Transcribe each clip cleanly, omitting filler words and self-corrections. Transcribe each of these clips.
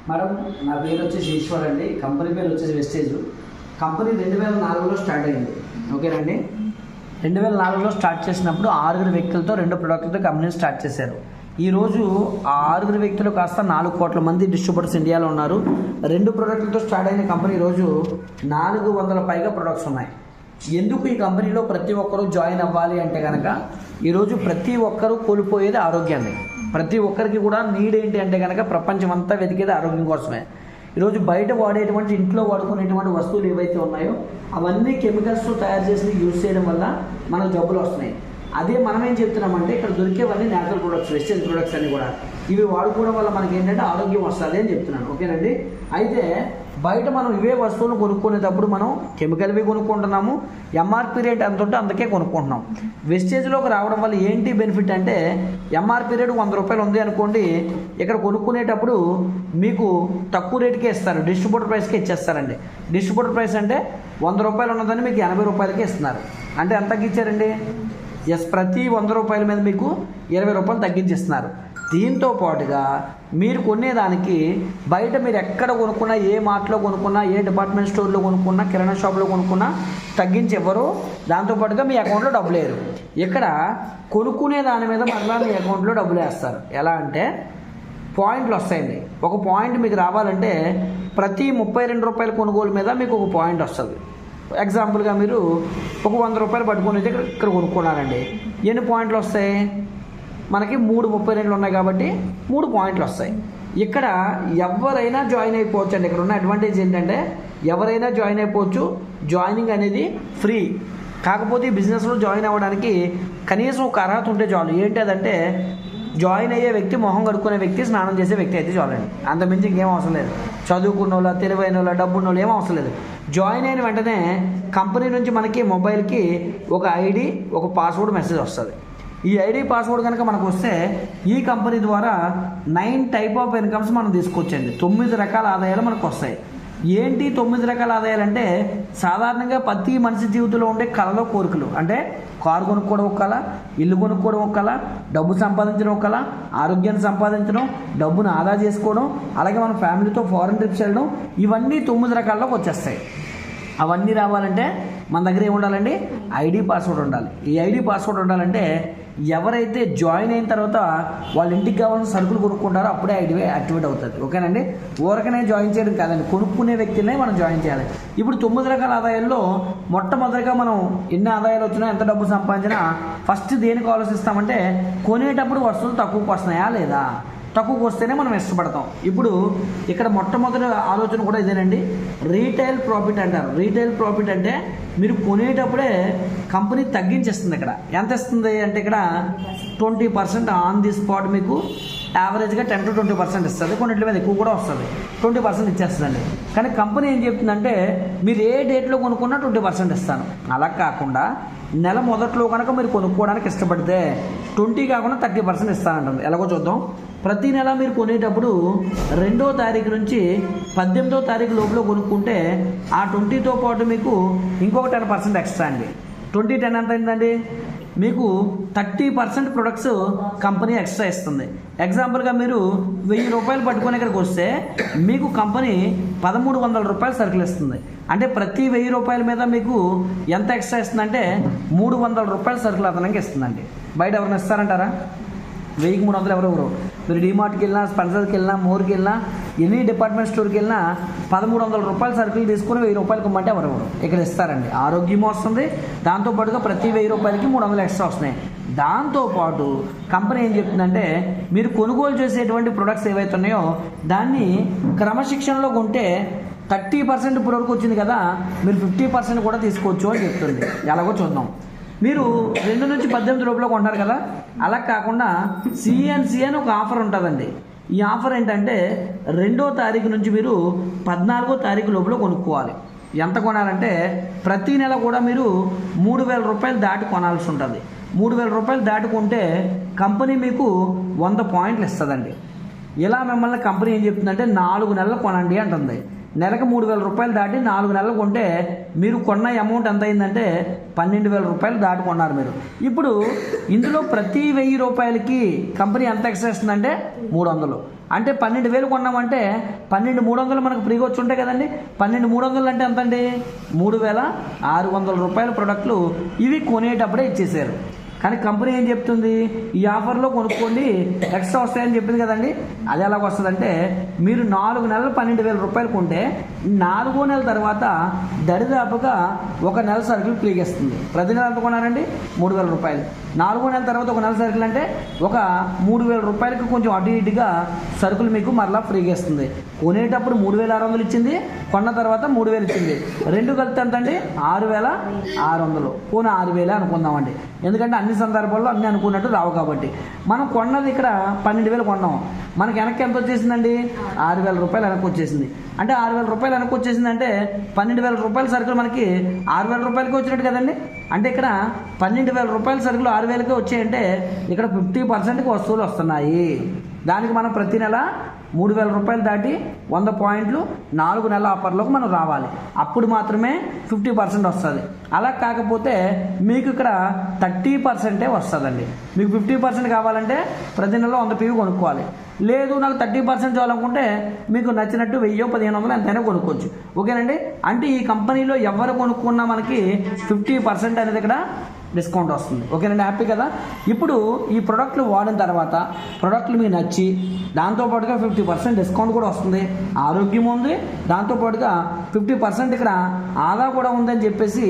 Madam నా పేరు వచ్చేసి ఈశ్వర్ అండి. కంపెనీ పేరు వచ్చేసి వెస్టేజ్. కంపెనీ 2004లో స్టార్ట్ అయింది. ఓకేనండి. 2004లో స్టార్ట్ చేసినప్పుడు 6 వ్యక్తులతో 2 ప్రొడక్ట్లతో కంపెనీ స్టార్ట్ చేశారు. ఈరోజు ఆ 6 వ్యక్తులు కాస్త 4 కోట్ల మంది డిస్ట్రిబ్యూటర్స్ ఇండియాలో ఉన్నారు. 2 ప్రొడక్ట్లతో స్టార్ట్ అయిన కంపెనీ ఈరోజు 400 పైగా ప్రొడక్ట్స్ ఉన్నాయి. ఎందుకు ఈ కంపెనీలో ప్రతి ఒక్కరూ జాయిన్ అవ్వాలి అంటే కనుక ఈరోజు ప్రతి ఒక్కరూ కోల్పోయేది ఆరోగ్యాన్ని. ప్రతి ఒక్కరికి కూడా నీడ్ ఏంటి అంటే కనుక ప్రపంచం అంతా వెతికేది ఆరోగ్యం కోసమే. ఈరోజు బయట వాడేటువంటి ఇంట్లో వాడుకునేటువంటి వస్తువులు ఏవైతే ఉన్నాయో అవన్నీ కెమికల్స్తో తయారు చేసి యూజ్ చేయడం వల్ల మనకు జబ్బులు వస్తున్నాయి. అదే మనం ఏం చెప్తున్నామంటే ఇక్కడ దొరికేవన్నీ న్యాచురల్ ప్రొడక్ట్స్, వెస్టేజ్ ప్రొడక్ట్స్ అన్ని కూడా ఇవి వాడుకోవడం వల్ల మనకి ఏంటంటే ఆరోగ్యం వస్తుంది అని చెప్తున్నాను. ఓకేనండి. అయితే బయట మనం ఇవే వస్తువులు కొనుక్కునేటప్పుడు మనం కెమికల్వి కొనుక్కుంటున్నాము. ఎంఆర్పి రేట్ ఎంత ఉంటే అందుకే కొనుక్కుంటున్నాం. వెస్టేజ్లోకి రావడం వల్ల ఏంటి బెనిఫిట్ అంటే ఎంఆర్పి రేటు 100 రూపాయలు ఉంది అనుకోండి, ఇక్కడ కొనుక్కునేటప్పుడు మీకు తక్కువ రేటుకే ఇస్తారు. డిస్ట్రిబ్యూటర్ ప్రైస్కే ఇచ్చేస్తారండి. డిస్ట్రిబ్యూటర్ ప్రైస్ అంటే 100 రూపాయలు ఉన్నదని మీకు 80 రూపాయలకే ఇస్తున్నారు. అంటే ఎంత తగ్గించారండి? ప్రతి 100 రూపాయల మీద మీకు 20 రూపాయలు తగ్గించిస్తున్నారు. దీంతో పాటుగా మీరు కొనేదానికి బయట మీరు ఎక్కడ కొనుక్కున్నా, ఏ మార్ట్లో కొనుక్కున్నా, ఏ డిపార్ట్మెంట్ స్టోర్లో కొనుక్కున్నా, కిరాణా షాప్లో కొనుక్కున్నా తగ్గించి ఇవ్వరు. దాంతోపాటుగా మీ అకౌంట్లో డబ్బులు వేయరు. ఇక్కడ కొనుక్కునే దాని మీద మళ్ళీ మీ అకౌంట్లో డబ్బులు వేస్తారు. ఎలా అంటే పాయింట్లు వస్తాయండి. ఒక పాయింట్ మీకు రావాలంటే ప్రతి 32 రూపాయల కొనుగోలు మీద మీకు ఒక పాయింట్ వస్తుంది. ఎగ్జాంపుల్గా మీరు ఒక 100 రూపాయలు పట్టుకొని అయితే ఇక్కడ కొనుక్కున్నారండి. ఎన్ని పాయింట్లు వస్తాయి? మనకి 32 ఉన్నాయి కాబట్టి 3 పాయింట్లు వస్తాయి. ఇక్కడ ఎవరైనా జాయిన్ అయిపోవచ్చు అండి. ఇక్కడ ఉన్న అడ్వాంటేజ్ ఏంటంటే ఎవరైనా జాయిన్ అయిపోవచ్చు. జాయినింగ్ అనేది ఫ్రీ. కాకపోతే ఈ బిజినెస్లో జాయిన్ అవ్వడానికి కనీసం ఒక అర్హత ఉంటే చాలు. ఏంటి అదంటే జాయిన్ అయ్యే వ్యక్తి, మొహం కడుక్కునే వ్యక్తి, స్నానం చేసే వ్యక్తి అయితే చాలండి. అంతమించి ఇంకేం అవసరం లేదు. చదువుకున్న వాళ్ళ, తెలివైన వాళ్ళ, డబ్బున్న వాళ్ళు ఏం అవసరం లేదు. జాయిన్ అయిన వెంటనే కంపెనీ నుంచి మనకి మొబైల్కి ఒక ఐడి, ఒక పాస్వర్డ్ మెసేజ్ వస్తుంది. ఈ ఐడి పాస్వర్డ్ కనుక మనకు వస్తే ఈ కంపెనీ ద్వారా 9 టైప్ ఆఫ్ ఇన్కమ్స్ మనం తీసుకోవచ్చండి. 9 రకాల ఆదాయాలు మనకు వస్తాయి. ఏంటి 9 రకాల ఆదాయాలు అంటే సాధారణంగా ప్రతి మనిషి జీవితంలో ఉండే కళలో కోరికలు. అంటే కారు కొనుక్కోవడం ఒక కళ, ఇల్లు కొనుక్కోవడం ఒక కళ, డబ్బు సంపాదించడం ఒక కళ, ఆరోగ్యాన్ని సంపాదించడం, డబ్బును ఆదా చేసుకోవడం, అలాగే మన ఫ్యామిలీతో ఫారెన్ ట్రిప్స్ వెళ్ళడం, ఇవన్నీ 9 రకాల్లోకి వచ్చేస్తాయి. అవన్నీ రావాలంటే మన దగ్గర ఏముండాలండి? ఐడి పాస్వర్డ్ ఉండాలి. ఈ ఐడి పాస్వర్డ్ ఉండాలంటే ఎవరైతే జాయిన్ అయిన తర్వాత వాళ్ళ ఇంటికి కావాల్సిన సరుకులు కొనుక్కుంటారో అప్పుడే ఐడి యాక్టివేట్ అవుతుంది. ఓకేనండి. ఊరకనే జాయిన్ చేయడం కాదండి, కొనుక్కునే వ్యక్తినే మనం జాయిన్ చేయాలి. ఇప్పుడు 9 రకాల ఆదాయాల్లో మొట్టమొదటిగా మనం ఎన్ని ఆదాయాలు వచ్చినా, ఎంత డబ్బు సంపాదించినా ఫస్ట్ దేనికి ఆలోచిస్తామంటే కొనేటప్పుడు వస్తువులు తక్కువకు వస్తున్నాయా లేదా, తక్కువకు వస్తేనే మనం ఇష్టపడతాం. ఇప్పుడు ఇక్కడ మొట్టమొదటి ఆలోచన కూడా ఇదేనండి. రీటైల్ ప్రాఫిట్ అంటారు. రీటైల్ ప్రాఫిట్ అంటే మీరు కొనేటప్పుడే కంపెనీ తగ్గించేస్తుంది. ఇక్కడ ఎంత ఇస్తుంది అంటే ఇక్కడ 20% ఆన్ ది స్పాట్ మీకు యావరేజ్గా 10 to 20% ఇస్తుంది. కొన్నింటి మీద ఎక్కువ కూడా వస్తుంది. 20% ఇచ్చేస్తుందండి. కానీ కంపెనీ ఏం చెప్తుందంటే మీరు ఏ డేట్లో కొనుక్కున్నా 20% ఇస్తాను. అలా కాకుండా నెల మొదట్లో కనుక మీరు కొనుక్కోవడానికి ఇష్టపడితే 20 కాకుండా 30% ఇస్తానంటుంది. ఎలాగో చూద్దాం. ప్రతి నెల మీరు కొనేటప్పుడు 2వ తారీఖు నుంచి 18వ తారీఖు లోపల కొనుక్కుంటే ఆ 20తో పాటు మీకు ఇంకొక 10% ఎక్స్ట్రా అండి. 20, 10 ఎంత అయిందండి? మీకు 30% ప్రొడక్ట్స్ కంపెనీ ఎక్స్ట్రా ఇస్తుంది. ఎగ్జాంపుల్గా మీరు 1000 రూపాయలు పట్టుకొని ఇక్కడికి వస్తే మీకు కంపెనీ 1300 రూపాయలు సరుకులు ఇస్తుంది. అంటే ప్రతి 1000 రూపాయల మీద మీకు ఎంత ఎక్స్ట్రా ఇస్తుందంటే 300 రూపాయలు సరుకులు అదనంగా ఇస్తుందండి. బయట ఎవరైనా ఇస్తారంటారా? 1300 ఎవరెవరు? మీరు డిమార్ట్కి వెళ్ళినా, స్పెన్సర్కి వెళ్ళినా, మోర్కి వెళ్ళినా, ఎనీ డిపార్ట్మెంట్ స్టోర్కి వెళ్ళినా 1300 రూపాయలు సరుకులు తీసుకుని 1000 రూపాయలకు ఇమ్మంటే ఎవరెవరు ఇక్కడ ఇస్తారండి. ఆరోగ్యం వస్తుంది. దాంతోపాటుగా ప్రతి 1000 రూపాయలకి 300 ఎక్స్ట్రా వస్తున్నాయి. దాంతోపాటు కంపెనీ ఏం చెప్తుందంటే మీరు కొనుగోలు చేసేటువంటి ప్రొడక్ట్స్ ఏవైతే ఉన్నాయో దాన్ని క్రమశిక్షణలో కొంటే 30% ఇప్పటివరకు వచ్చింది కదా, మీరు 50% కూడా తీసుకోవచ్చు అని చెప్తుంది. ఎలాగో చూద్దాం. మీరు 2 నుంచి 18 లోపల కొంటారు కదా, అలా కాకుండా CNC అని ఒక ఆఫర్ ఉంటుందండి. ఈ ఆఫర్ ఏంటంటే 2వ తారీఖు నుంచి మీరు 14వ తారీఖు లోపల కొనుక్కోవాలి. ఎంత కొనాలంటే ప్రతి నెల కూడా మీరు 3000 రూపాయలు దాటి కొనాల్సి ఉంటుంది. 3000 రూపాయలు దాటుకుంటే కంపెనీ మీకు 100 పాయింట్లు ఇస్తుందండి. ఇలా మిమ్మల్ని కంపెనీ ఏం చెప్తుందంటే 4 నెలలు కొనండి అంటుంది. నెలకు 3000 రూపాయలు దాటి 4 నెలలు కొంటే మీరు కొన్న అమౌంట్ ఎంత అయిందంటే 12,000 రూపాయలు దాటి కొన్నారు మీరు. ఇప్పుడు ఇందులో ప్రతి 1000 రూపాయలకి కంపెనీ ఎంత ఎక్స్ట్రా ఇస్తుందంటే 300. అంటే 12,000 కొన్నామంటే 12,300 మనకు ఫ్రీగా వచ్చి ఉంటాయి కదండి. 12,300 అంటే ఎంత అండి? 3,600 రూపాయల ప్రొడక్ట్లు ఇవి కొనేటప్పుడే ఇచ్చేసారు. కానీ కంపెనీ ఏం చెప్తుంది? ఈ ఆఫర్లో కొనుక్కోండి ఎక్స్ట్రా వస్తాయని చెప్పింది కదండి. అది ఎలాగ వస్తుందంటే, మీరు 4 నెలలు 12,000 రూపాయలు కొంటే 4వ నెల తర్వాత దరిదాపుగా 1 నెల సరుకులు ఫ్రీగా ఇస్తుంది. ప్రతి నెల ఎంత కొన్నారండి? 3,000 రూపాయలు. 4వ నెల తర్వాత 1 నెల సరుకులు అంటే ఒక 3,000 రూపాయలకి కొంచెం అటు ఇటుగా సరుకులు మీకు మరలా ఫ్రీగా ఇస్తుంది. కొనేటప్పుడు 3,600 ఇచ్చింది, కొన్న తర్వాత 3,000 ఇచ్చింది. రెండు కలిపితే ఎంత అండి? 6,600. పోనీ 6,000 అనుకుందామండి, ఎందుకంటే అన్ని సందర్భాల్లో అన్ని అనుకున్నట్టు రావు కాబట్టి. మనం కొన్నది ఇక్కడ 12,000 కొన్నాం, మనకి వెనక్కి ఎంత వచ్చేసిందండి? 6,000 రూపాయలు వెనక్కి వచ్చేసింది. అంటే 6,000 రూపాయలు వెనక్కి వచ్చేసిందంటే 12,000 రూపాయల సరుకులు మనకి 6,000 రూపాయలకి వచ్చినట్టు కదండి. అంటే ఇక్కడ 12,000 రూపాయల సరుకులు 6,000కే వచ్చాయంటే ఇక్కడ 50%కి వస్తువులు వస్తున్నాయి. దానికి మనం ప్రతి నెల 3,000 రూపాయలు దాటి 100 పాయింట్లు 4 నెలల ఆఫర్లోకి మనం రావాలి. అప్పుడు మాత్రమే 50% వస్తుంది. అలా కాకపోతే మీకు ఇక్కడ 30% వస్తుందండి. మీకు 50% కావాలంటే ప్రతి నెలలో 100 PV కొనుక్కోవాలి. లేదు నాకు 30% చాలనుకుంటే మీకు నచ్చినట్టు 1,000 1,500 ఎంతైనా కొనుక్కోవచ్చు. ఓకేనండి. అంటే ఈ కంపెనీలో ఎవరు కొనుక్కున్నా మనకి 50% అనేది ఇక్కడ డిస్కౌంట్ వస్తుంది. ఓకేనండి, హ్యాపీ కదా. ఇప్పుడు ఈ ప్రోడక్ట్లు వాడిన తర్వాత ప్రోడక్ట్లు మీకు నచ్చి దాంతోపాటుగా 50% డిస్కౌంట్ కూడా వస్తుంది, ఆరోగ్యం ఉంది, దాంతోపాటుగా 50% ఇక్కడ ఆదా కూడా ఉందని చెప్పేసి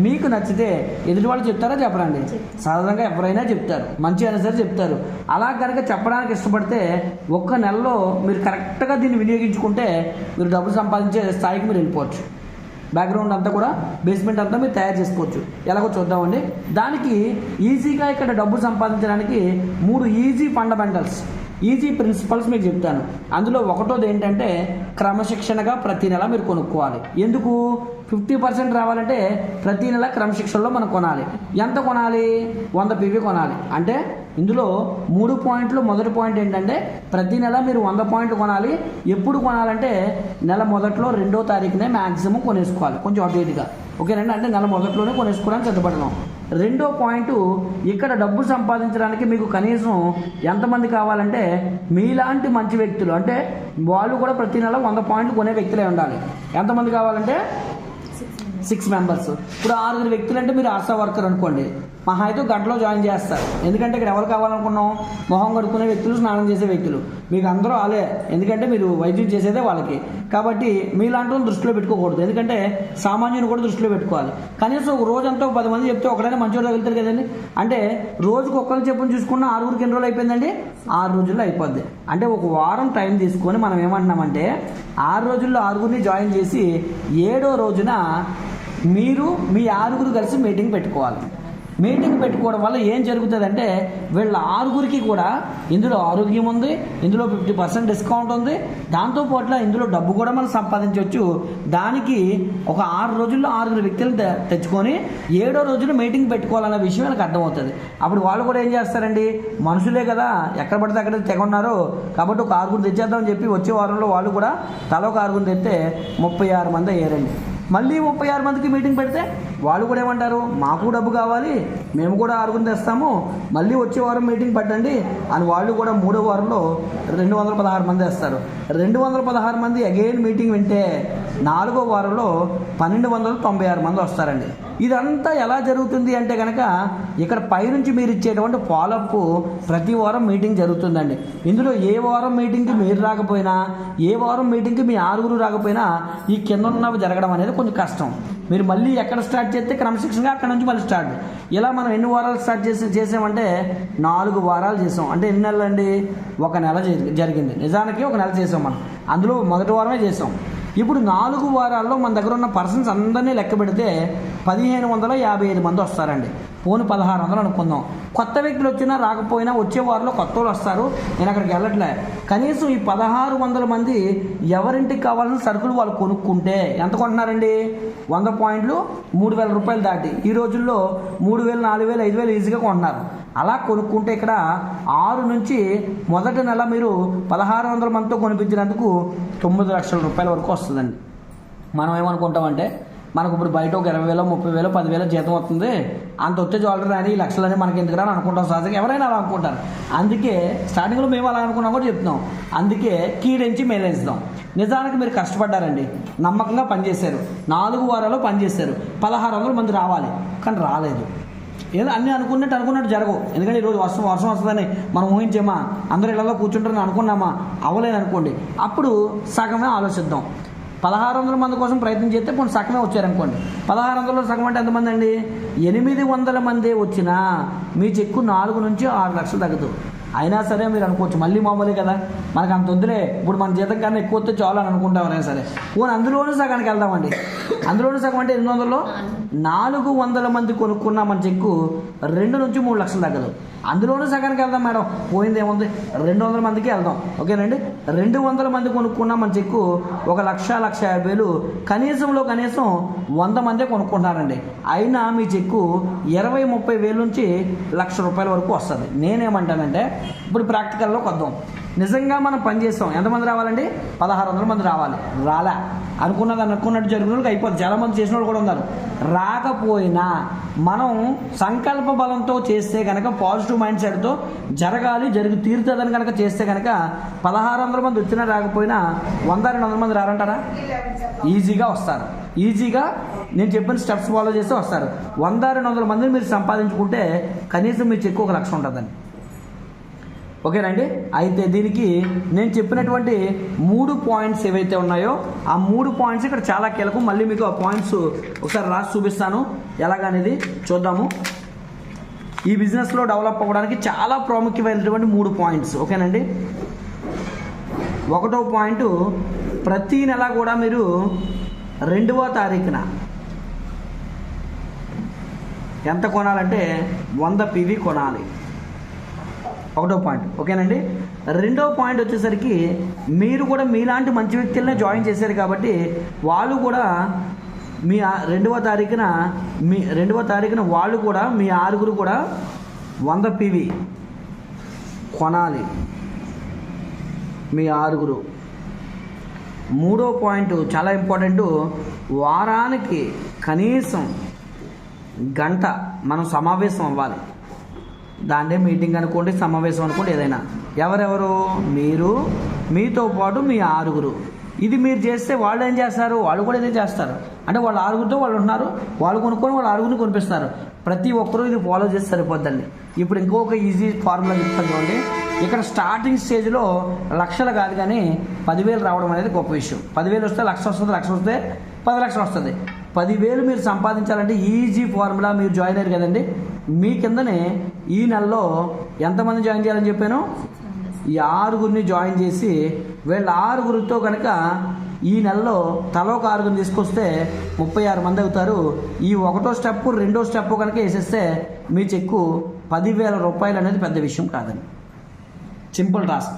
మీకు నచ్చితే ఎదుటి వాళ్ళు చెప్తారా చెప్పరండి? సాధారణంగా ఎవరైనా చెప్తారు, మంచి అయినా సరే చెప్తారు. అలా కనుక చెప్పడానికి ఇష్టపడితే 1 నెలలో మీరు కరెక్ట్గా దీన్ని వినియోగించుకుంటే మీరు డబ్బులు సంపాదించే స్థాయికి మీరు వెళ్ళిపోవచ్చు. బ్యాక్గ్రౌండ్ అంతా కూడా బేస్మెంట్ అంతా మీరు తయారు చేసుకోవచ్చు. ఎలాగో చూద్దామండి. దానికి ఈజీగా ఇక్కడ డబ్బు సంపాదించడానికి 3 ఈజీ ఫండమెంటల్స్, ఈజీ ప్రిన్సిపల్స్ మీకు చెప్తాను. అందులో ఒకటోది ఏంటంటే క్రమశిక్షణగా ప్రతి నెల మీరు కొనుక్కోవాలి. ఎందుకు? 50% రావాలంటే ప్రతి నెల క్రమశిక్షణలో మనం కొనాలి. ఎంత కొనాలి? 100 PV కొనాలి. అంటే ఇందులో 3 పాయింట్లు. మొదటి పాయింట్ ఏంటంటే ప్రతి నెల మీరు 100 పాయింట్లు కొనాలి. ఎప్పుడు కొనాలంటే నెల మొదట్లో 2వ తారీఖునే మ్యాక్సిమం కొనేసుకోవాలి, కొంచెం అటు ఇటుగా. ఓకేనండి, అంటే నెల మొదట్లోనే కొనేసుకోవడానికి సిద్ధపడదాం. 2వ పాయింట్, ఇక్కడ డబ్బు సంపాదించడానికి మీకు కనీసం ఎంతమంది కావాలంటే మీలాంటి మంచి వ్యక్తులు, అంటే వాళ్ళు కూడా ప్రతి నెల 100 పాయింట్లు కొనే వ్యక్తులే ఉండాలి. ఎంతమంది కావాలంటే 6 మెంబర్స్. ఇప్పుడు 6 వ్యక్తులు అంటే మీరు ఆశా వర్కర్ అనుకోండి, మహా అయితే గంటలో జాయిన్ చేస్తారు. ఎందుకంటే ఇక్కడ ఎవరు కావాలనుకున్నాం? మొహం కడుక్కునే వ్యక్తులు, స్నానం చేసే వ్యక్తులు. మీకు అందరూ ఆలే, ఎందుకంటే మీరు వైద్యం చేసేదే వాళ్ళకి. కాబట్టి మీలాంటి వాళ్ళు దృష్టిలో పెట్టుకోకూడదు, ఎందుకంటే సామాన్యుని కూడా దృష్టిలో పెట్టుకోవాలి. కనీసం ఒక రోజంతా 10 మంది చెప్తే ఒకడైనా మంచివాడు తగులుతారు కదండి. అంటే రోజుకు ఒక్కరు చెప్పుని చూసుకున్న 6గురికి ఎన్ని రోజులు అయిపోయిందండి? 6 రోజుల్లో అయిపోద్ది. అంటే ఒక వారం టైం తీసుకొని మనం ఏమంటున్నామంటే 6 రోజుల్లో 6గురిని జాయిన్ చేసి 7వ రోజున మీరు మీ 6గురు కలిసి మీటింగ్ పెట్టుకోవాలి. మీటింగ్ పెట్టుకోవడం వల్ల ఏం జరుగుతుందంటే వీళ్ళ 6గురికి కూడా ఇందులో ఆరోగ్యం ఉంది, ఇందులో 50% డిస్కౌంట్ ఉంది, దాంతోపాటు ఇందులో డబ్బు కూడా మనం సంపాదించవచ్చు. దానికి ఒక 6 రోజుల్లో 6 వ్యక్తులను తెచ్చుకొని 7వ రోజున మీటింగ్ పెట్టుకోవాలన్న విషయం నాకు అర్థమవుతుంది. అప్పుడు వాళ్ళు కూడా ఏం చేస్తారండి? మనుషులే కదా, ఎక్కడ పడితే అక్కడ తెగొన్నారు కాబట్టి ఒక 6గురు తెచ్చేద్దామని చెప్పి వచ్చే వారంలో వాళ్ళు కూడా తల ఒక 6గురు తెస్తే 36 మంది అయ్యారండి. మళ్ళీ 36 మందికి మీటింగ్ పెడితే వాళ్ళు కూడా ఏమంటారు? మాకు డబ్బు కావాలి, మేము కూడా 6గురిని తెస్తాము, మళ్ళీ వచ్చే వారం మీటింగ్ పెట్టండి అని వాళ్ళు కూడా 3వ వారంలో 216 మంది వేస్తారు. 216 మంది అగైన్ మీటింగ్ వింటే 4వ వారంలో 1,296 మంది వస్తారండి. ఇదంతా ఎలా జరుగుతుంది అంటే కనుక ఇక్కడ పైనుంచి మీరు ఇచ్చేటువంటి ఫాలోఅప్ ప్రతి వారం మీటింగ్ జరుగుతుందండి. ఇందులో ఏ వారం మీటింగ్కి మీరు రాకపోయినా, ఏ వారం మీటింగ్కి మీ 6గురు రాకపోయినా ఈ కింద ఉన్నవి జరగడం అనేది కొంచెం కష్టం. మీరు మళ్ళీ ఎక్కడ స్టార్ట్ చేస్తే క్రమశిక్షణగా అక్కడ నుంచి మళ్ళీ స్టార్ట్. ఇలా మనం ఎన్ని వారాలు స్టార్ట్ చేసామంటే 4 వారాలు చేసాం. అంటే ఎన్ని నెలలు అండి? 1 నెల జరిగింది. నిజానికి 1 నెల చేసాం మనం, అందులో మొదటి వారమే చేసాం. ఇప్పుడు 4 వారాల్లో మన దగ్గర ఉన్న పర్సన్స్ అందరినీ లెక్క పెడితే 1,555 మంది వస్తారండి. పోను 1,600 అనుకుందాం. కొత్త వ్యక్తులు వచ్చినా రాకపోయినా వచ్చే వారంలో కొత్త వాళ్ళు వస్తారు, నేను అక్కడికి వెళ్ళట్లే. కనీసం ఈ 1,600 మంది ఎవరింటికి కావాల్సిన సరుకులు వాళ్ళు కొనుక్కుంటే ఎంత కొంటున్నారండి? 100 పాయింట్లు 3,000 రూపాయలు దాటి ఈ రోజుల్లో 3,000, 4,000, 5,000 ఈజీగా కొంటున్నారు. అలా కొనుక్కుంటే ఇక్కడ 6 నుంచి మొదటి నెల మీరు 1,600 మందితో కొనిపించినందుకు 9 లక్షల రూపాయల వరకు వస్తుందండి. మనం ఏమనుకుంటామంటే మనకు ఇప్పుడు బయట ఒక 20,000 30,000 10,000 జీతం వస్తుంది, అంత వచ్చే జ్యువెలరీ రాని ఈ లక్షలని మనకి ఎందుకు రాని అనుకుంటాం. సహజంగా ఎవరైనా అలా అనుకుంటారు. అందుకే స్టార్టింగ్లో మేము అలా అనుకున్నాం కూడా చెప్తున్నాం. అందుకే కీడెంచి మేలేస్తాం. నిజానికి మీరు కష్టపడ్డారండి, నమ్మకంగా పనిచేశారు, 4 వారాలు పనిచేశారు, 1,600 మంది రావాలి, కానీ రాలేదు. ఏదో అన్నీ అనుకున్నట్టు జరగవు. ఎందుకంటే ఈరోజు వర్షం వస్తుందని మనం ఊహించామా? అందరూ ఇళ్లలో కూర్చుంటారని అనుకున్నామా? అవ్వలేదు అనుకోండి, అప్పుడు సగమే ఆలోచిద్దాం. 1,600 మంది కోసం ప్రయత్నం చేస్తే కొన్ని సగమే వచ్చారనుకోండి. 1,600లో సగం అంటే ఎంతమంది అండి? 800 మంది వచ్చినా మీ చెక్కు 4 నుంచి 6 లక్షలు తగ్గుతుంది. అయినా సరే మీరు అనుకోవచ్చు మళ్ళీ మామూలే కదా, మనకు అంత వద్దులే, ఇప్పుడు మన జీతం కన్నా ఎక్కువ వస్తే చాలు అని అనుకుంటాం. ఎవరైనా సరే పోనీ అందులోనూ సగానికి వెళ్దామండి. అందులోనూ సగం అంటే 800లో 400 మంది కొనుక్కున్నా మన చెక్కు 2 నుంచి 3 లక్షలు తగ్గదు. అందులోనూ సగానికి వెళ్దాం మేడం, పోయింది ఏముంది, 200 మందికి వెళ్దాం. ఓకేనండి, 200 మంది కొనుక్కున్నా మన చెక్కు 1,50,000 కనీసం 100 మందే కొనుక్కుంటున్నారండి. అయినా మీ చెక్కు 20-30 వేల నుంచి ₹1,00,000 వరకు వస్తుంది. నేనేమంటానంటే ఇప్పుడు ప్రాక్టికల్లోకి వద్దాం. నిజంగా మనం పనిచేస్తాం, ఎంతమంది రావాలండి? 1,600 మంది రావాలి. రాలే, అనుకున్నట్టు జరిగిన వాళ్ళకి అయిపోతుంది. చాలామంది చేసిన వాళ్ళు కూడా ఉన్నారు. రాకపోయినా మనం సంకల్ప బలంతో చేస్తే కనుక, పాజిటివ్ మైండ్ సెట్తో జరిగి తీరుతుందని కనుక చేస్తే కనుక 1,600 మంది వచ్చినా రాకపోయినా 100-200 మంది రారంటారా? ఈజీగా వస్తారు. ఈజీగా నేను చెప్పిన స్టెప్స్ ఫాలో చేస్తే వస్తారు. 100-200 మందిని మీరు సంపాదించుకుంటే కనీసం మీ చెక్కు 1,00,000 ఉంటుందండి. ఓకేనండి, అయితే దీనికి నేను చెప్పినటువంటి 3 పాయింట్స్ ఏవైతే ఉన్నాయో ఆ 3 పాయింట్స్ ఇక్కడ చాలా కీలకం. మళ్ళీ మీకు ఆ పాయింట్స్ ఒకసారి రాసి చూపిస్తాను, ఎలాగనేది చూద్దాము. ఈ బిజినెస్లో డెవలప్ అవ్వడానికి చాలా ప్రాముఖ్యమైనటువంటి 3 పాయింట్స్. ఓకేనండి, 1వ పాయింట్, ప్రతీ నెల కూడా మీరు 2వ తారీఖున ఎంత కొనాలంటే 100 PV కొనాలి. 1వ పాయింట్. ఓకేనండి, 2వ పాయింట్ వచ్చేసరికి మీరు కూడా మీలాంటి మంచి వ్యక్తులనే జాయిన్ చేశారు కాబట్టి వాళ్ళు కూడా మీ 2వ తారీఖున వాళ్ళు కూడా మీ 6 కూడా 100 PV కొనాలి, మీ 6. 3వ పాయింట్ చాలా ఇంపార్టెంట్, వారానికి కనీసం గంట మనం సమావేశం అవ్వాలి. దాన్నే మీటింగ్ అనుకోండి, సమావేశం అనుకోండి, ఏదైనా. ఎవరెవరు? మీరు, మీతో పాటు మీ 6. ఇది మీరు చేస్తే వాళ్ళు ఏం చేస్తారు? వాళ్ళు కూడా ఇదే చేస్తారు. అంటే వాళ్ళ 6తో వాళ్ళు ఉన్నారు, వాళ్ళు కొనుక్కొని వాళ్ళ 6 కొనిపిస్తారు. ప్రతి ఒక్కరూ ఇది ఫాలో చేసి సరిపోద్దండి. ఇప్పుడు ఇంకొక ఈజీ ఫార్ములా చెప్తాను చూడండి. ఇక్కడ స్టార్టింగ్ స్టేజ్లో లక్షలు కాదు కానీ 10,000 రావడం అనేది గొప్ప విషయం. 10,000 వస్తే 1,00,000 వస్తుంది, 1,00,000 వస్తే 10 లక్షలు వస్తుంది. 10,000 మీరు సంపాదించాలంటే ఈజీ ఫార్ములా. మీరు జాయిన్ అయ్యారు కదండి, మీ కిందనే ఈ నెలలో ఎంతమంది జాయిన్ చేయాలని చెప్పాను? ఈ 6 జాయిన్ చేసి వీళ్ళ 6తో కనుక ఈ నెలలో తలో ఒక 6 తీసుకొస్తే 36 మంది అవుతారు. ఈ 1వ స్టెప్ 2వ స్టెప్ కనుక వేసేస్తే మీ చెక్కు ₹10,000 అనేది పెద్ద విషయం కాదండి. Simple task.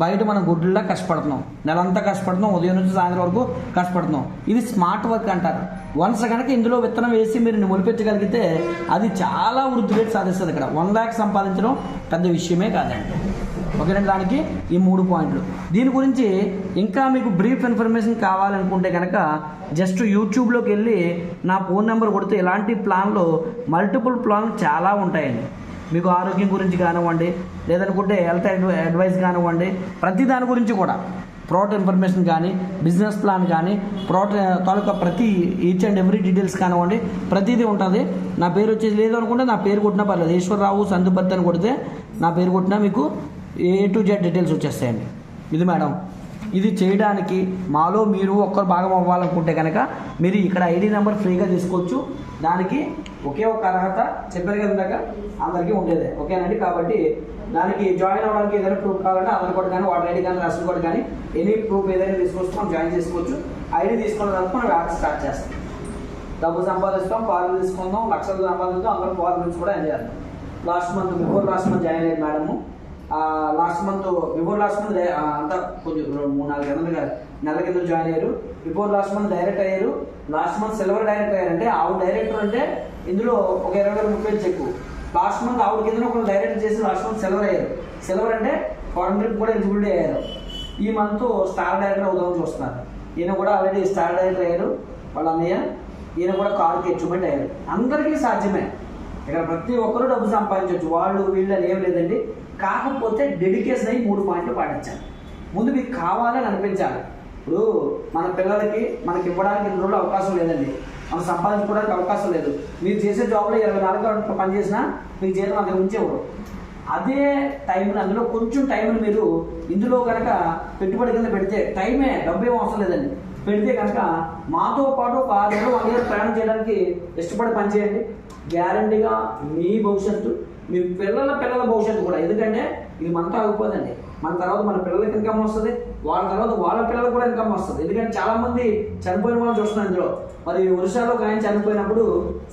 బయట మనం గుడ్లా కష్టపడుతున్నాం, నెలంతా కష్టపడుతున్నాం, ఉదయం నుంచి సాయంత్రం వరకు కష్టపడుతున్నాం. ఇది స్మార్ట్ వర్క్ అంటారు. వన్స్ కనుక ఇందులో విత్తనం వేసి మీరు మొలిపెట్టగలిగితే అది చాలా వృద్ధి రేటు సాధిస్తుంది. ఇక్కడ 1 లక్ష సంపాదించడం పెద్ద విషయమే కాదండి. ఓకేనండి, దానికి ఈ 3 పాయింట్లు. దీని గురించి ఇంకా మీకు బ్రీఫ్ ఇన్ఫర్మేషన్ కావాలనుకుంటే కనుక జస్ట్ యూట్యూబ్లోకి వెళ్ళి నా ఫోన్ నెంబర్ కొడితే ఇలాంటి ప్లాన్లు, మల్టిపుల్ ప్లాన్లు చాలా ఉంటాయండి. మీకు ఆరోగ్యం గురించి కానివ్వండి, లేదనుకుంటే హెల్త్ అడ్వైస్ కానివ్వండి, ప్రతి దాని గురించి కూడా ప్రోడక్ట్ ఇన్ఫర్మేషన్ కానీ, బిజినెస్ ప్లాన్ కానీ, ప్రోడక్ట్ తాలూకా ప్రతి ఈచ్ అండ్ ఎవ్రీ డీటెయిల్స్ కానివ్వండి, ప్రతిదీ ఉంటుంది. నా పేరు వచ్చేసి లేదు అనుకుంటే నా పేరు కొట్టినా పర్లేదు, ఈశ్వరరావు సందుపర్తి అని కొడితే నా పేరు కొట్టినా మీకు A to Z డీటెయిల్స్ వచ్చేస్తాయండి. ఇది మేడం, ఇది చేయడానికి మాలో మీరు ఒక్కరు భాగం అవ్వాలనుకుంటే కనుక మీరు ఇక్కడ ID నెంబర్ ఫ్రీగా తీసుకోవచ్చు. దానికి ఒకే ఒక అర్హత చెప్పారు కదా అందరికీ ఉండేదే. ఓకేనండి, కాబట్టి దానికి జాయిన్ అవ్వడానికి ఏదైనా ప్రూఫ్ కావాలంటే ఆధార్ కార్డు కానీ, వాటర్ ID కానీ, రేషన్ కార్డు కానీ, ఎనీ ప్రూఫ్ ఏదైనా తీసుకొచ్చి మనం జాయిన్ చేసుకోవచ్చు. ID తీసుకున్న తర్వాత మనం వ్యాపారం స్టార్ట్ చేస్తాం, డబ్బు సంపాదిస్తాం, ఫారెన్ తీసుకుందాం, లక్షలు సంపాదిస్తాం, అందరం ఫారెన్ నుంచి కూడా ఎంజాయ్ చేస్తాం. బిఫోర్ లాస్ట్ మంత్ జాయిన్ అయ్యారు మేడము. బిఫోర్ లాస్ట్ మంత్ అంతా కొంచెం 3-4 నెలల కింద జాయిన్ అయ్యారు. బిఫోర్ లాస్ట్ మంత్ డైరెక్ట్ అయ్యారు. లాస్ట్ మంత్ సిల్వర్ డైరెక్టర్ అయ్యారంటే ఆవిడ డైరెక్టర్ అంటే ఇందులో ఒక 20,000-30,000 చెక్కు. లాస్ట్ మంత్ ఆవిడ కింద ఒకరు డైరెక్టర్ చేసి లాస్ట్ మంత్ సిల్వర్ అయ్యారు. సిల్వర్ అంటే ఫారెన్ ట్రిప్ కూడా ఎలిజిబిలిటీ అయ్యారు. ఈ మంత్ స్టార్ డైరెక్టర్ అవుదామని చూస్తున్నారు. ఈయన కూడా ఆల్రెడీ స్టార్ డైరెక్టర్ అయ్యారు. వాళ్ళ అన్నయ్య, ఈయన కూడా కారుకి అచీవ్మెంట్ అయ్యారు. అందరికీ సాధ్యమే, ఇక్కడ ప్రతి ఒక్కరూ డబ్బు సంపాదించవచ్చు, వాళ్ళు వీళ్ళని ఏం లేదండి. కాకపోతే డెడికేషన్ అయ్యి 3 పాయింట్లు పాటించాలి. ముందు మీకు కావాలని అనిపించాలి. ఇప్పుడు మన పిల్లలకి మనకి ఇవ్వడానికి 2 రోజులు అవకాశం లేదండి, మనం సంపాదించుకోవడానికి అవకాశం లేదు. మీరు చేసే జాబ్లో 24 గంటలు పని చేసినా మీకు జీతం అంతకు మించి ఇవ్వరు. అదే టైంని, అందులో కొంచెం టైంని మీరు ఇందులో కనుక పెట్టుబడి కింద పెడితే, టైమే డబ్బు ఏం అవసరం లేదండి, పెడితే కనుక మాతో పాటు ఒక 6 నెలలు 1 ఇయర్ ప్రయాణం చేయడానికి ఇష్టపడి పనిచేయండి. గ్యారంటీగా మీ భవిష్యత్తు, మీ పిల్లల భవిష్యత్తు కూడా. ఎందుకంటే ఇది మనతో ఆగిపోదండి, మన తర్వాత మన పిల్లలకి ఇన్కమ్ వస్తుంది, వాళ్ళ తర్వాత వాళ్ళ పిల్లలకు కూడా ఇన్కమ్ వస్తుంది. ఎందుకంటే చాలా మంది చనిపోయిన వాళ్ళు చూస్తున్నాం ఇందులో. మరి ఒరిస్సాలో ఒక ఆయన చనిపోయినప్పుడు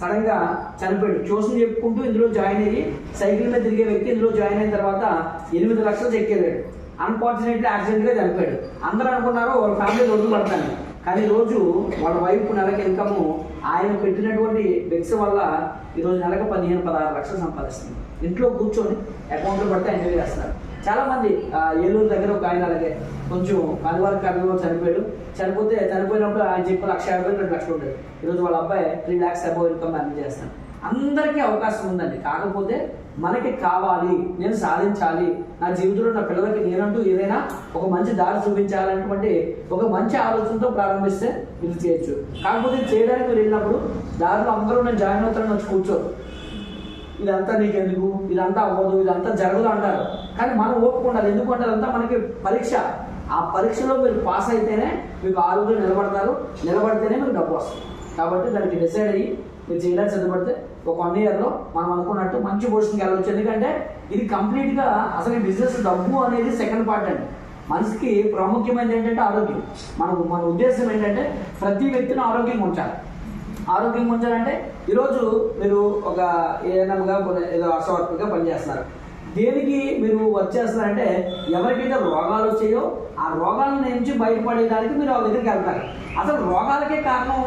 సడన్ గా చనిపోయాడు, ట్యూషన్ చెప్పుకుంటూ ఇందులో జాయిన్ అయ్యి సైకిల్ మీద తిరిగే వ్యక్తి ఇందులో జాయిన్ అయిన తర్వాత 8 లక్షలు చెక్ వెళ్ళాడు. అన్ఫార్చునేట్లీ యాక్సిడెంట్ గా చనిపోయాడు. అందరూ అనుకున్నారు వాళ్ళ ఫ్యామిలీ రోజు పడతాను, కానీ రోజు వాళ్ళ వైఫ్ నెలకి ఇన్కమ్ ఆయన పెట్టినటువంటి బెక్స్ వల్ల ఈరోజు నెలకు 15-16 లక్షలు సంపాదిస్తుంది. ఇంట్లో కూర్చొని అకౌంట్లో పడితే ఎంజాయ్ చేస్తున్నారు. చాలా మంది ఏలూరు దగ్గర ఒక ఆయన అలాగే కొంచెం కనువారి కర్నూలు చనిపోయినప్పుడు ఆయన చెప్పి 1,50,000 2 లక్షలు ఉండేది. ఈరోజు వాళ్ళ అబ్బాయి 3 lakhs అబౌవ్ ఇన్కమ్ అర్న్ చేస్తాను. అందరికీ అవకాశం ఉందండి, కాకపోతే మనకి కావాలి, నేను సాధించాలి, నా జీవితంలో నా పిల్లలకి నేనంటూ ఏదైనా ఒక మంచి దారి చూపించాలన్నటువంటి ఒక మంచి ఆలోచనతో ప్రారంభిస్తే ఇది చేయొచ్చు. కాకపోతే చేయడానికి మీరు వెళ్ళినప్పుడు దారిలో అందరూ నేను జాయిన్ అవుతానని వచ్చి కూర్చోరు. ఇదంతా నీకెందుకు, ఇదంతా అవ్వదు, ఇదంతా జరగదు అంటారు. కానీ మనం ఓపుకుండాలి. ఎందుకు అంటే అదంతా మనకి పరీక్ష. ఆ పరీక్షలో మీరు పాస్ అయితేనే మీకు ఆరోగ్యం నిలబడితేనే మీకు డబ్బు వస్తుంది. కాబట్టి దానికి డిసైడ్ అయ్యి మీరు చేయడానికి సిద్ధపడితే ఒక 1 ఇయర్లో మనం అనుకున్నట్టు మంచి పొజిషన్కి వెళ్ళవచ్చు. ఎందుకంటే ఇది కంప్లీట్గా అసలు ఈ బిజినెస్ డబ్బు అనేది సెకండ్ పార్ట్ అండి. మనిషికి ప్రాముఖ్యమైనది ఏంటంటే ఆరోగ్యం. మన ఉద్దేశం ఏంటంటే ప్రతి వ్యక్తిని ఆరోగ్యంగా ఉంచాలి. ఆరోగ్యంగా ఉంచాలంటే ఈరోజు మీరు ఒక ఏఎన్ఎంగా ఏదో ఆశా వర్కర్గా పనిచేస్తున్నారు. దేనికి మీరు వర్క్ చేస్తున్నారంటే ఎవరికైతే రోగాలు వచ్చాయో ఆ రోగాల నుంచి బయటపడేదానికి మీరు ఆ దగ్గరికి వెళ్తారు. అసలు రోగాలకే కారణం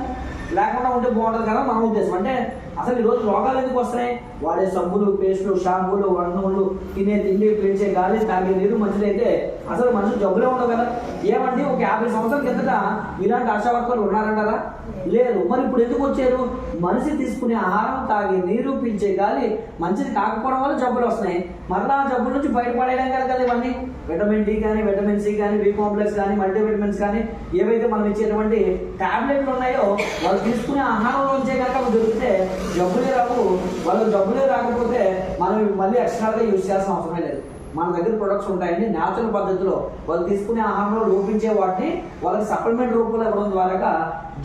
లేకుండా ఉంటే బాగుంటుంది కదా మన ఉద్దేశం. అంటే అసలు ఈరోజు రోగాలు ఎందుకు వస్తున్నాయి? వాడే సబ్బులు, పేస్టులు, షాంపూలు, వన్నులు, తినే తిండి, పీల్చే గాలి, తాగే నీరు మంచిదైతే అసలు మనుషులు జబ్బులే ఉండవు కదా. ఏమండి ఒక 50 సంవత్సరాల కిందట ఇలాంటి ఆశా వర్కర్లు ఉన్నారంటారా? లేరు. మరి ఇప్పుడు ఎందుకు వచ్చారు? మనిషి తీసుకునే ఆహారం, తాగే నీరు, పీల్చే గాలి మంచిది కాకపోవడం వల్ల జబ్బులు వస్తున్నాయి. మరలా ఆ జబ్బుల నుంచి బయటపడేయడం కదా ఇవన్నీ. విటమిన్ డి కానీ, విటమిన్ సి కానీ, బి కాంప్లెక్స్ కానీ, మల్టీవిటమిన్స్ కానీ, ఏవైతే మనం ఇచ్చేటువంటి టాబ్లెట్లు ఉన్నాయో వాళ్ళు తీసుకునే ఆహారంలో ఉంచే కనుక దొరికితే జబ్బులే రావు. వాళ్ళు జబ్బులే రాకపోతే మనం మళ్ళీ ఎక్స్ట్రాగా యూజ్ చేయాల్సిన అవసరమే లేదు. మన దగ్గర ప్రొడక్ట్స్ ఉంటాయండి, న్యాచురల్ పద్ధతిలో వాళ్ళు తీసుకునే ఆహారంలో లోపించే వాటిని వాళ్ళకి సప్లిమెంట్ రూపంలో ఇవ్వడం ద్వారా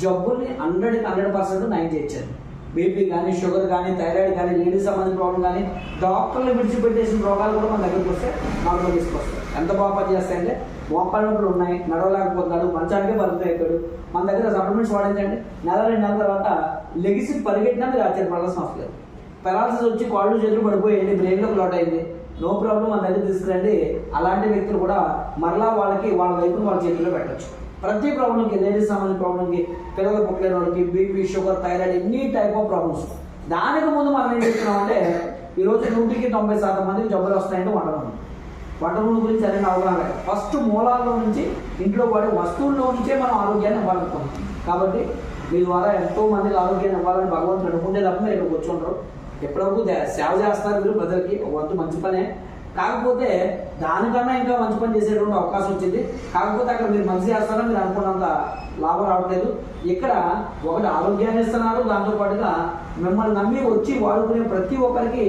జబ్బుల్ని 100% నయం చేయొచ్చారు. బీపీ కానీ, షుగర్ కానీ, థైరాయిడ్ కానీ, లేడీస్ సంబంధించిన ప్రాబ్లం కానీ, డాక్టర్లు విడిచిపెట్టేసిన రోగాలు కూడా మన దగ్గరికి వస్తే నార్మల్ తీసుకొస్తాయి. ఎంత బాగా పనిచేస్తాయంటే మోకాళ్ళ నొప్పులు ఉన్నాయి, నడవలేకపోతున్నాడు, మంచానికే బరువు అయిపోయాడు, మన దగ్గర సప్లిమెంట్స్ వాడించండి. 1-2 నెలల తర్వాత లెగిసి పరిగెట్టినా మీరు ఆశ్చర్యపడాల్సిన అవసరం లేదు. పెరాలసిస్ వచ్చి కాళ్ళు చేతులు పడిపోయింది, బ్రెయిన్లో క్లాట్ అయింది, నో ప్రాబ్లం, మన దగ్గర తీసుకురండి. అలాంటి వ్యక్తులు కూడా మరలా వాళ్ళకి వాళ్ళ వైపుని వాళ్ళ చేతుల్లో పెట్టచ్చు. ప్రతి ప్రాబ్లంకి, లేడీస్ సంబంధించిన ప్రాబ్లంకి, పిల్లలు పుట్టలేని వాళ్ళకి, బీపీ, షుగర్, థైరాయిడ్, ఎన్ని టైప్ ఆఫ్ ప్రాబ్లమ్స్. దానికి ముందు మనం ఏం చేస్తున్నామంటే ఈరోజు 100% మందికి జబ్బులు వస్తాయంటే వంట నూనె గురించి సరైన అవగాహన. ఫస్ట్ మూలాల్లో నుంచి, ఇంట్లో వాడే వస్తువుల్లో నుంచే మనం ఆరోగ్యాన్ని ఇవ్వాలనుకుంటాం. కాబట్టి మీ ద్వారా ఎంతో మందికి ఆరోగ్యాన్ని ఇవ్వాలని భగవంతుడు అనుకుంటే తప్ప మీరు ఇక్కడ కూర్చుంటారు. ఎప్పటివరకు సేవ చేస్తారు మీరు ప్రజలకి, ఒక వంతు మంచి పనే. కాకపోతే దానికన్నా ఇంకా మంచి పని చేసేటువంటి అవకాశం వచ్చింది. కాకపోతే అక్కడ మీరు మంచి చేస్తారో మీరు అనుకున్నంత లాభం రావట్లేదు. ఇక్కడ ఒకటి ఆరోగ్యాన్ని ఇస్తున్నారు, దాంతోపాటుగా మిమ్మల్ని నమ్మి వచ్చి వాడుకునే ప్రతి ఒక్కరికి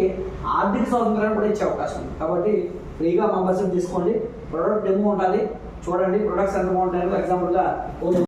ఆర్థిక స్వాతంత్రాన్ని కూడా ఇచ్చే అవకాశం ఉంది. కాబట్టి ఫ్రీగా మెంబర్షిప్ తీసుకోండి. ప్రొడక్ట్ డెమో ఉంటుంది, చూడండి ప్రొడక్ట్స్ ఎంత బాగుంటాయో. ఎగ్జాంపుల్గా